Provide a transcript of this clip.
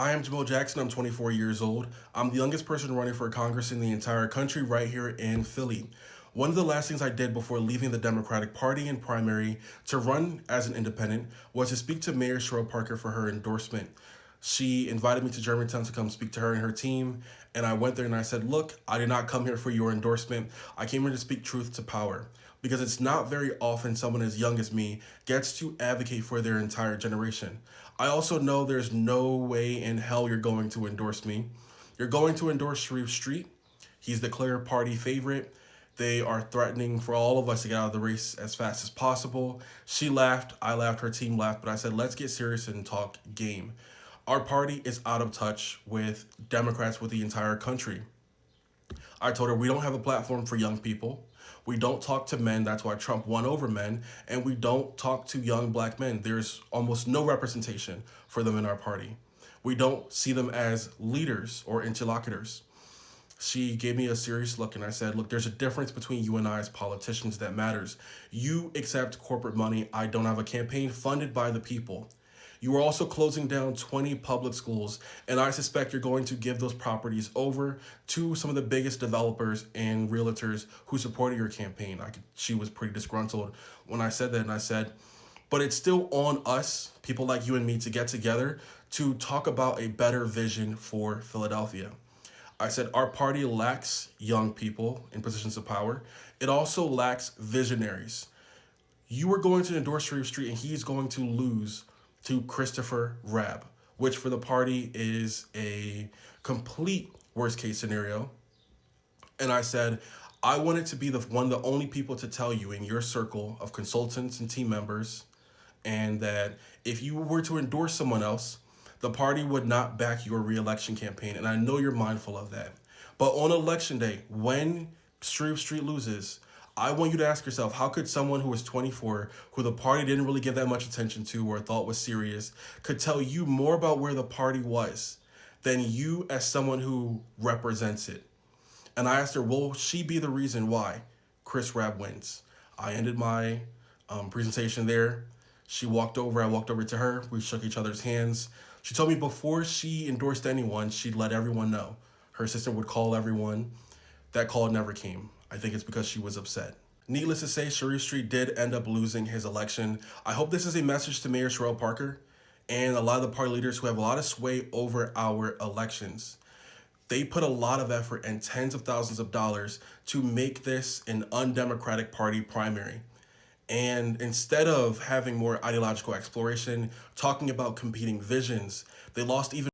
I am Jamal Jackson. I'm 24 years old. I'm the youngest person running for Congress in the entire country right here in Philly. One of the last things I did before leaving the Democratic Party in primary to run as an independent was to speak to Mayor Cheryl Parker for her endorsement. She invited me to Germantown to come speak to her and her team, and I went there and I said, look, I did not come here for your endorsement. I came here to speak truth to power, because it's not very often someone as young as me gets to advocate for their entire generation. I also know there's no way in hell you're going to endorse me. You're going to endorse Sharif Street. He's the clear party favorite. They are threatening for all of us to get out of the race as fast as possible. She laughed, I laughed, her team laughed, but I said, let's get serious and talk game. Our party is out of touch with Democrats, with the entire country. I told her we don't have a platform for young people. We don't talk to men. That's why Trump won over men. And we don't talk to young black men. There's almost no representation for them in our party. We don't see them as leaders or interlocutors. She gave me a serious look and I said, look, there's a difference between you and I as politicians that matters. You accept corporate money. I don't have a campaign funded by the people. You are also closing down 20 public schools, and I suspect you're going to give those properties over to some of the biggest developers and realtors who supported your campaign. She was pretty disgruntled when I said that, and I said, but it's still on us, people like you and me, to get together to talk about a better vision for Philadelphia. I said our party lacks young people in positions of power. It also lacks visionaries. You are going to endorse Sharif Street, and he's going to lose to Christopher Rabb, which for the party is a complete worst case scenario. And I said, I wanted to be one of the only people to tell you in your circle of consultants and team members, and that if you were to endorse someone else, the party would not back your reelection campaign. And I know you're mindful of that. But on election day, when Sharif Street loses, I want you to ask yourself, how could someone who was 24, who the party didn't really give that much attention to or thought was serious, could tell you more about where the party was than you as someone who represents it? And I asked her, will she be the reason why Chris Rabb wins? I ended my presentation there. She walked over, I walked over to her, we shook each other's hands. She told me before she endorsed anyone, she'd let everyone know. Her sister would call everyone. That call never came. I think it's because she was upset. Needless to say, Sharif Street did end up losing his election. I hope this is a message to Mayor Cheryl Parker and a lot of the party leaders who have a lot of sway over our elections. They put a lot of effort and tens of thousands of dollars to make this an undemocratic party primary. And instead of having more ideological exploration, talking about competing visions, they lost even